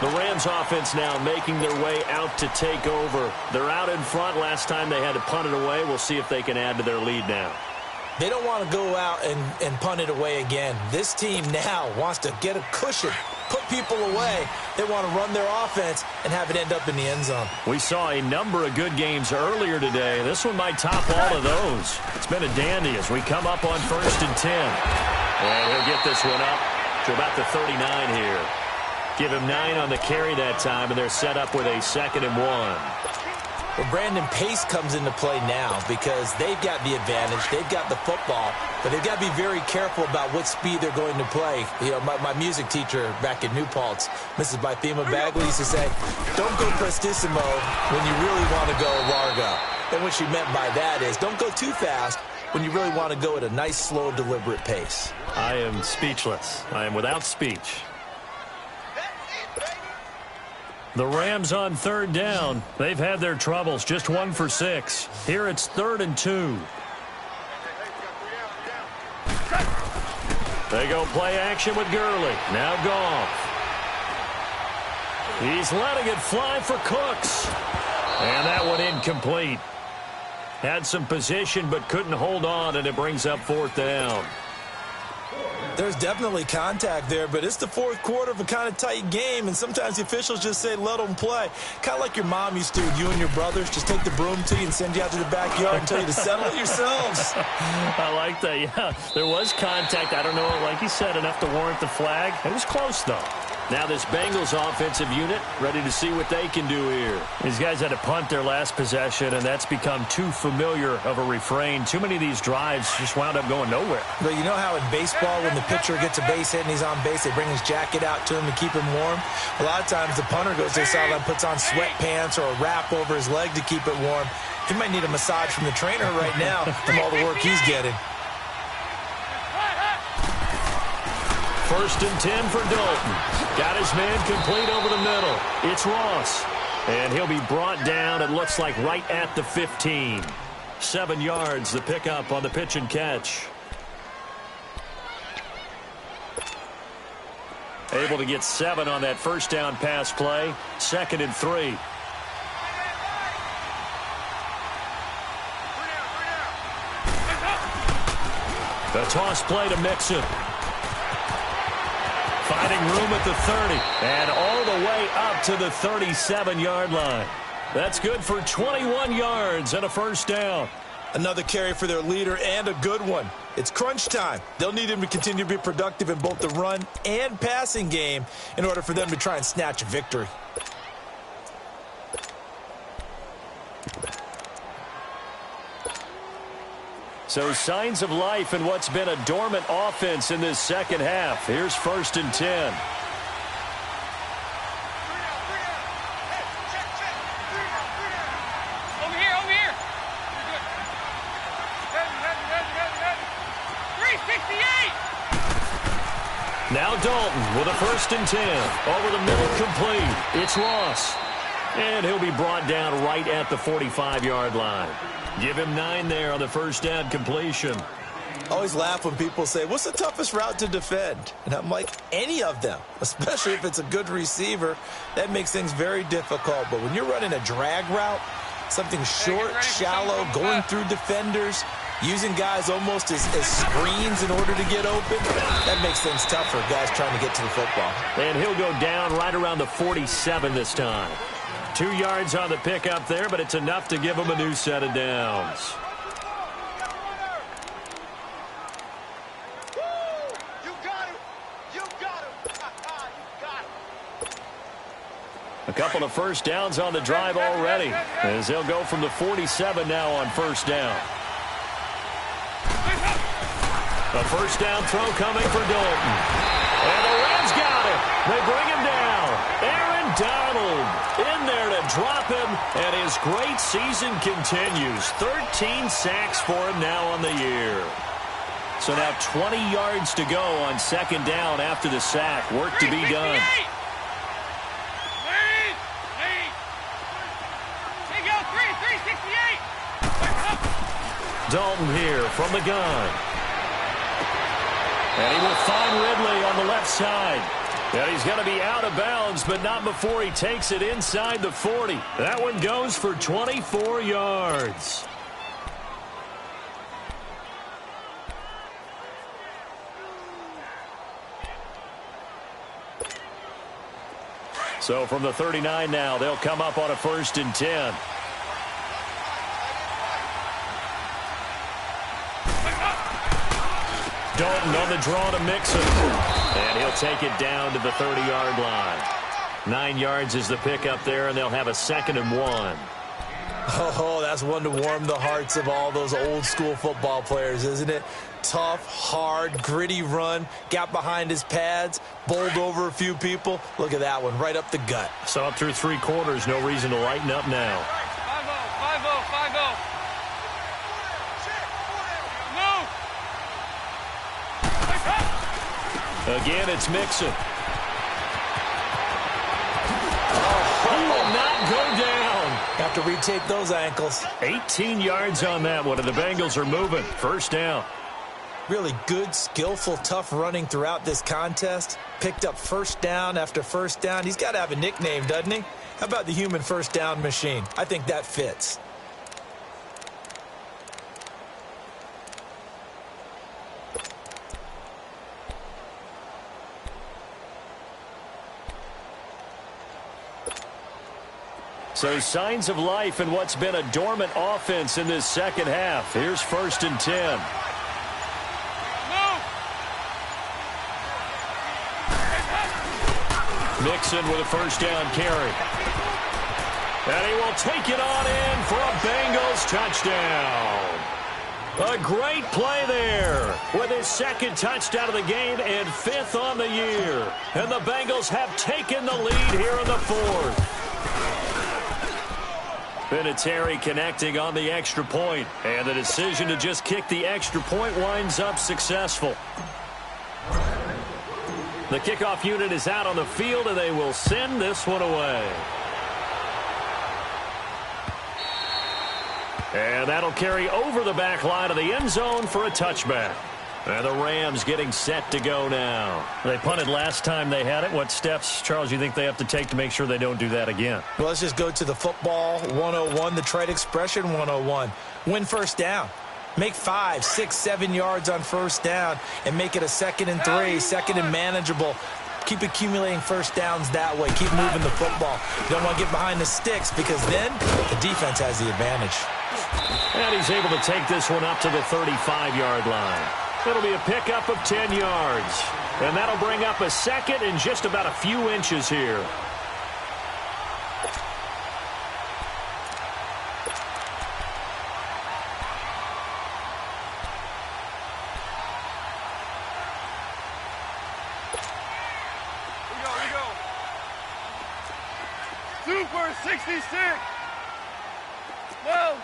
Speaker 1: The Rams offense now making their way out to take over. They're out in front. Last time they had to punt it away. We'll see if they can add to their lead now.
Speaker 2: They don't want to go out and punt it away again. This team now wants to get a cushion, put people away. They want to run their offense and have it end up in the end zone.
Speaker 1: We saw a number of good games earlier today. This one might top all of those. It's been a dandy as we come up on 1st and 10. And he'll get this one up to about the 39 here. Give him 9 on the carry that time, and they're set up with a 2nd and 1.
Speaker 2: Well, Brandon, pace comes into play now because they've got the advantage. They've got the football, but they've got to be very careful about what speed they're going to play. You know, my music teacher back in New Paltz, Mrs. Bythema Bagley, used to say, don't go prestissimo when you really want to go largo. And what she meant by that is don't go too fast when you really want to go at a nice, slow, deliberate pace.
Speaker 1: I am speechless. I am without speech. The Rams on 3rd down. They've had their troubles. Just 1 for 6. Here it's 3rd and 2. They go play action with Gurley. Now Goff. He's letting it fly for Cooks. And that one incomplete. Had some position but couldn't hold on, and it brings up 4th down.
Speaker 2: There's definitely contact there, but it's the fourth quarter of a kind of tight game, and sometimes the officials just say, let them play. Kind of like your mom used to with you and your brothers. Just take the broom to you and send you out to the backyard and tell you to settle it yourselves.
Speaker 1: I like that, yeah. There was contact. I don't know, like you said, enough to warrant the flag. It was close, though. Now this Bengals offensive unit ready to see what they can do here. These guys had to punt their last possession, and that's become too familiar of a refrain. Too many of these drives just wound up going nowhere.
Speaker 2: But you know how in baseball, when the pitcher gets a base hit and he's on base, they bring his jacket out to him to keep him warm? A lot of times the punter goes to the sideline, puts on sweatpants or a wrap over his leg to keep it warm. He might need a massage from the trainer right now from all the work he's getting.
Speaker 1: 1st and 10 for Dalton. Got his man complete over the middle. It's Ross. And he'll be brought down, it looks like, right at the 15. 7 yards, the pickup on the pitch and catch. Able to get 7 on that first down pass play. 2nd and 3. The toss play to Mixon. Finding room at the 30 and all the way up to the 37-yard line. That's good for 21 yards and a first down.
Speaker 2: Another carry for their leader and a good one. It's crunch time. They'll need him to continue to be productive in both the run and passing game in order for them to try and snatch a victory.
Speaker 1: So signs of life in what's been a dormant offense in this second half. Here's 1st and 10.
Speaker 3: Over here. 368.
Speaker 1: Now Dalton with a 1st and 10. Over the middle, complete. It's Ross. And he'll be brought down right at the 45-yard line. Give him 9 there on the first down completion.
Speaker 2: I always laugh when people say, what's the toughest route to defend? And I'm like, any of them, especially if it's a good receiver. That makes things very difficult. But when you're running a drag route, something short, shallow, going through defenders, using guys almost as screens in order to get open, that makes things tough for guys trying to get to the football.
Speaker 1: And he'll go down right around the 47 this time. 2 yards on the pickup there, but it's enough to give him a new set of downs. A couple of first downs on the drive already, as they'll go from the 47 now on first down. A first down throw coming for Dalton. And the Rams got him. They bring him down. Aaron Donald in there to drop him, and his great season continues. 13 sacks for him now on the year. So now 20 yards to go on second down after the sack. Work to be done. Dalton here from the gun. And he will find Ridley on the left side. And he's going to be out of bounds, but not before he takes it inside the 40. That one goes for 24 yards. So from the 39 now, they'll come up on a 1st and 10. Dalton on the draw to Mixon. And he'll take it down to the 30-yard line. 9 yards is the pickup there, and they'll have a 2nd and 1.
Speaker 2: Oh, that's one to warm the hearts of all those old-school football players, isn't it? Tough, hard, gritty run. Got behind his pads, bowled over a few people. Look at that one, right up the gut.
Speaker 1: So up through 3 quarters, no reason to lighten up now.
Speaker 3: 5-0, 5-0, 5-0.
Speaker 1: Again, it's Mixon. He will not go down.
Speaker 2: Have to retake those ankles.
Speaker 1: 18 yards on that one, and the Bengals are moving. First down.
Speaker 2: Really good, skillful, tough running throughout this contest. Picked up first down after first down. He's got to have a nickname, doesn't he? How about the human first down machine? I think that fits.
Speaker 1: So signs of life in what's been a dormant offense in this second half. Here's 1st and 10. Mixon with a first down carry. And he will take it on in for a Bengals touchdown. A great play there with his 2nd touchdown of the game and 5th on the year. And the Bengals have taken the lead here in the 4th. Vinatieri connecting on the extra point, and the decision to just kick the extra point winds up successful. The kickoff unit is out on the field, and they will send this one away. And that'll carry over the back line of the end zone for a touchback. And the Rams getting set to go now. They punted last time they had it. What steps, Charles, you think they have to take to make sure they don't do that again?
Speaker 2: Well, let's just go to the football 101, the trade expression 101. Win first down. Make 5, 6, 7 yards on first down and make it a 2nd and 3, 2nd and manageable. Keep accumulating first downs that way. Keep moving the football. You don't want to get behind the sticks because then the defense has the advantage.
Speaker 1: And he's able to take this one up to the 35-yard line. It'll be a pickup of 10 yards. And that'll bring up a 2nd and just about a few inches here.
Speaker 3: We go. Super 66. 12.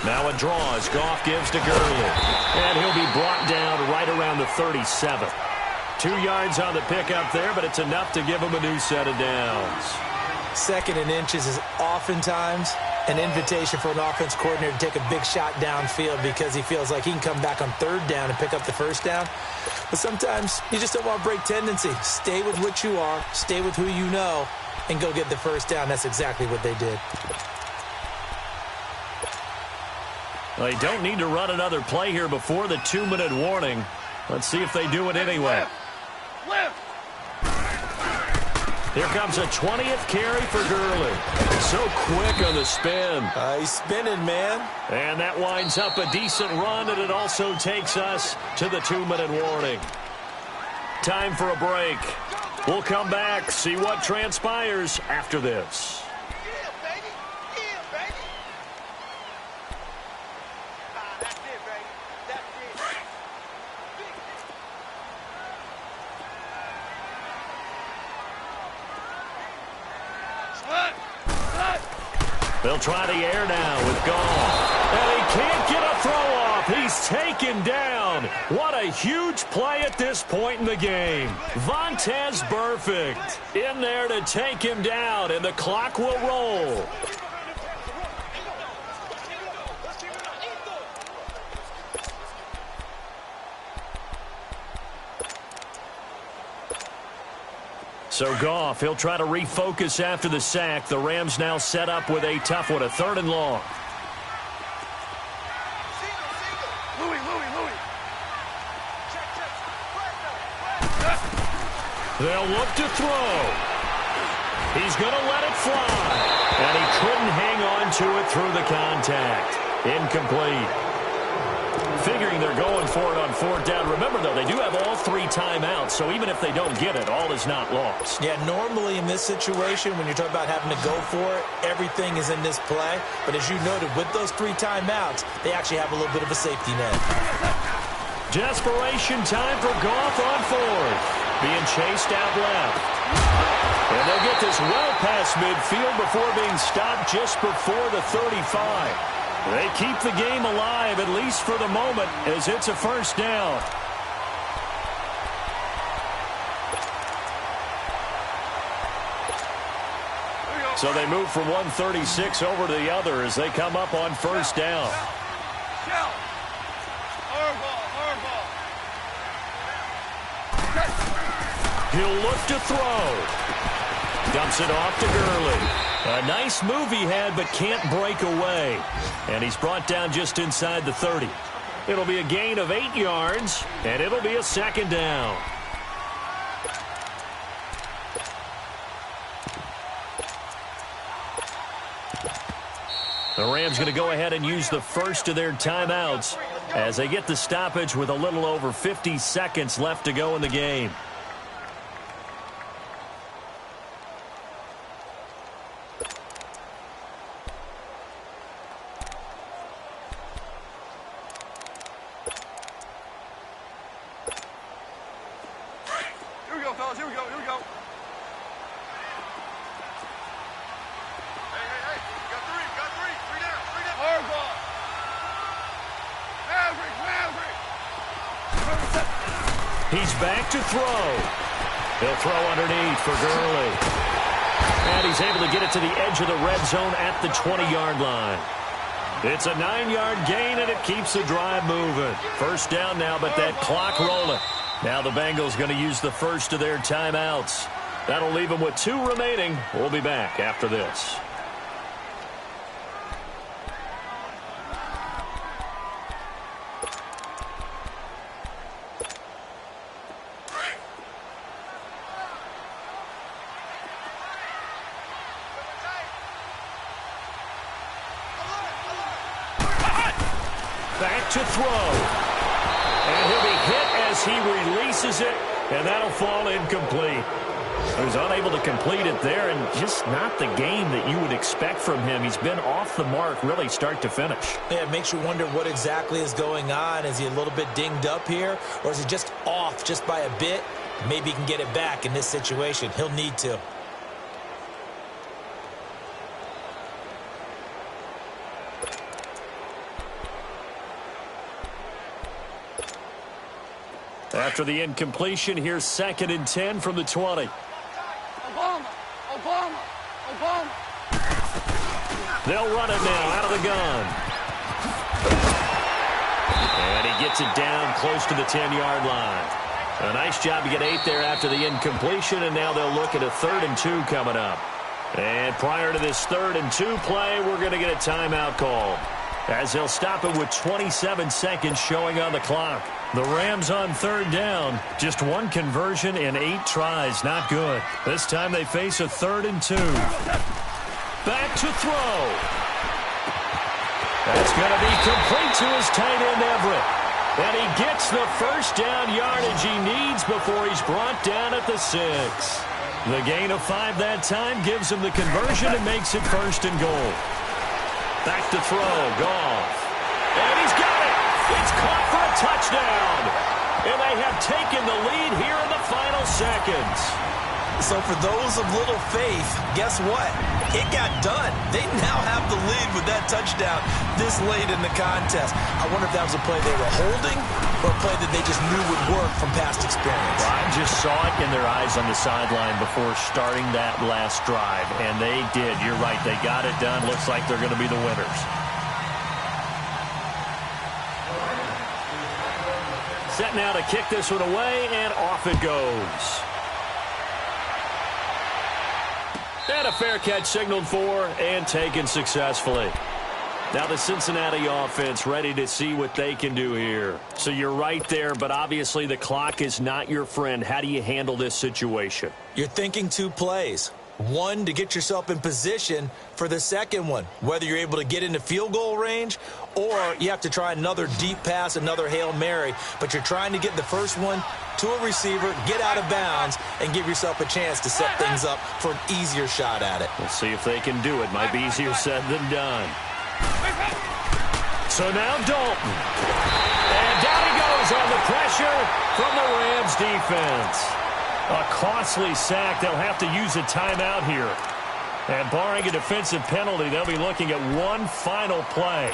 Speaker 1: Now a draw as Goff gives to Gurley. And he'll be brought down right around the 37. 2 yards on the pickup there, but it's enough to give him a new set of downs.
Speaker 2: Second and inches is oftentimes an invitation for an offense coordinator to take a big shot downfield because he feels like he can come back on third down and pick up the first down. But sometimes you just don't want to break tendency. Stay with what you are, stay with who you know, and go get the first down. That's exactly what they did.
Speaker 1: They don't need to run another play here before the 2-minute warning. Let's see if they do it anyway. Here comes a 20th carry for Gurley. So quick on the spin.
Speaker 2: He's spinning, man.
Speaker 1: And that winds up a decent run, and it also takes us to the 2-minute warning. Time for a break. We'll come back, see what transpires after this. They'll try the air now with Goff. And he can't get a throw off. He's taken down. What a huge play at this point in the game. Vontaze Burfict in there to take him down, and the clock will roll. So Goff, he'll try to refocus after the sack. The Rams now set up with a tough one, a 3rd and long. They'll look to throw. He's going to let it fly. And he couldn't hang on to it through the contact. Incomplete. Figuring they're going for it on 4th down. Remember, though, they do have all 3 timeouts, so even if they don't get it, all is not lost.
Speaker 2: Yeah, normally in this situation, when you're talking about having to go for it, everything is in this play. But as you noted, with those 3 timeouts, they actually have a little bit of a safety net.
Speaker 1: Desperation time for Goff on 4th. Being chased out left. And they'll get this well past midfield before being stopped just before the 35. They keep the game alive, at least for the moment, as it's a 1st down. So they move from 136 over to the other as they come up on 1st down. He'll look to throw. Dumps it off to Gurley. A nice move he had, but can't break away. And he's brought down just inside the 30. It'll be a gain of 8 yards, and it'll be a 2nd down. The Rams going to go ahead and use the first of their timeouts as they get the stoppage with a little over 50 seconds left to go in the game. He's back to throw. He'll throw underneath for Gurley. And he's able to get it to the edge of the red zone at the 20-yard line. It's a 9-yard gain, and it keeps the drive moving. 1st down now, but that clock rolling. Now the Bengals going to use the first of their timeouts. That'll leave them with 2 remaining. We'll be back after this. Back to throw. And he'll be hit as he releases it, and that'll fall incomplete. He was unable to complete it there, and just not the game that you would expect from him. He's been off the mark really start to finish.
Speaker 2: Yeah, it makes you wonder what exactly is going on. Is he a little bit dinged up here, or is he just off just by a bit? Maybe he can get it back in this situation. He'll need to.
Speaker 1: After the incompletion, here's 2nd and 10 from the 20.
Speaker 3: Obama!
Speaker 1: They'll run it now out of the gun. And he gets it down close to the 10-yard line. A nice job to get 8 there after the incompletion, and now they'll look at a 3rd and 2 coming up. And prior to this 3rd and 2 play, we're going to get a timeout call, as they'll stop it with 27 seconds showing on the clock. The Rams on 3rd down. Just one conversion in 8 tries. Not good. This time they face a 3rd and 2. Back to throw. That's going to be complete to his tight end, Everett. And he gets the first down yardage he needs before he's brought down at the 6. The gain of 5 that time gives him the conversion and makes it 1st and goal. Back to throw, Goff. And he's got it. It's caught for a touchdown. And they have taken the lead here in the final seconds.
Speaker 2: So for those of little faith, guess what? It got done. They now have the lead with that touchdown this late in the contest. I wonder if that was a play they were holding or a play that they just knew would work from past experience.
Speaker 1: Well, I just saw it in their eyes on the sideline before starting that last drive, and they did. You're right. They got it done. Looks like they're going to be the winners. Set now to kick this one away, and off it goes. And a fair catch signaled for and taken successfully. Now the Cincinnati offense ready to see what they can do here. So you're right there, but obviously the clock is not your friend. How do you handle this situation?
Speaker 2: You're thinking 2 plays. One, to get yourself in position for the second one, whether you're able to get into field goal range or you have to try another deep pass, another Hail Mary, but you're trying to get the first one to a receiver, get out of bounds, and give yourself a chance to set things up for an easier shot at it.
Speaker 1: We'll see if they can do it. Might be easier said than done. So now Dalton. And down he goes on the pressure from the Rams defense. A costly sack. They'll have to use a timeout here. And barring a defensive penalty, they'll be looking at one final play.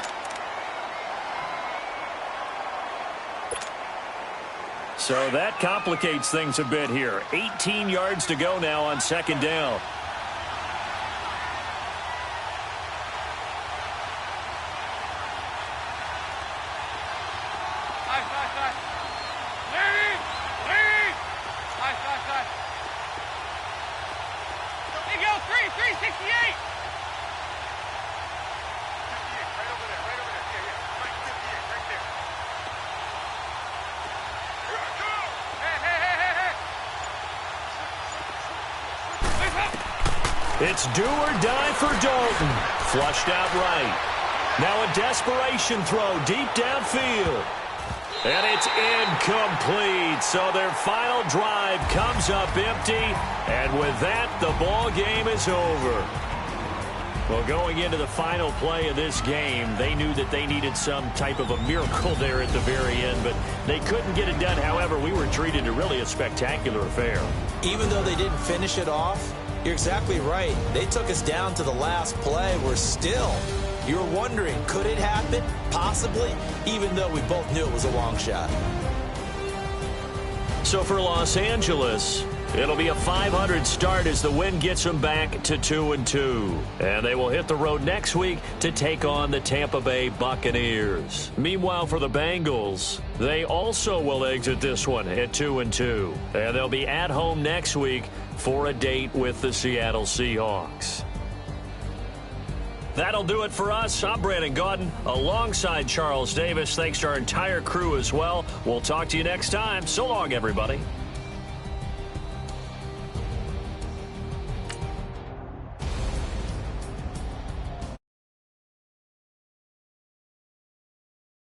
Speaker 1: So that complicates things a bit here. 18 yards to go now on 2nd down. It's do or die for Dalton. Flushed out right. Now a desperation throw deep downfield. And it's incomplete. So their final drive comes up empty. And with that, the ball game is over. Well, going into the final play of this game, they knew that they needed some type of a miracle there at the very end, but they couldn't get it done. However, we were treated to really a spectacular affair.
Speaker 2: Even though they didn't finish it off, you're exactly right. They took us down to the last play. We're still, you're wondering, could it happen? Possibly, even though we both knew it was a long shot.
Speaker 1: So for Los Angeles, it'll be a 500 start as the win gets them back to 2-2. And they will hit the road next week to take on the Tampa Bay Buccaneers. Meanwhile, for the Bengals, they also will exit this one at 2-2. And they'll be at home next week for a date with the Seattle Seahawks. That'll do it for us. I'm Brandon Gaudin alongside Charles Davis. Thanks to our entire crew as well. We'll talk to you next time. So long, everybody.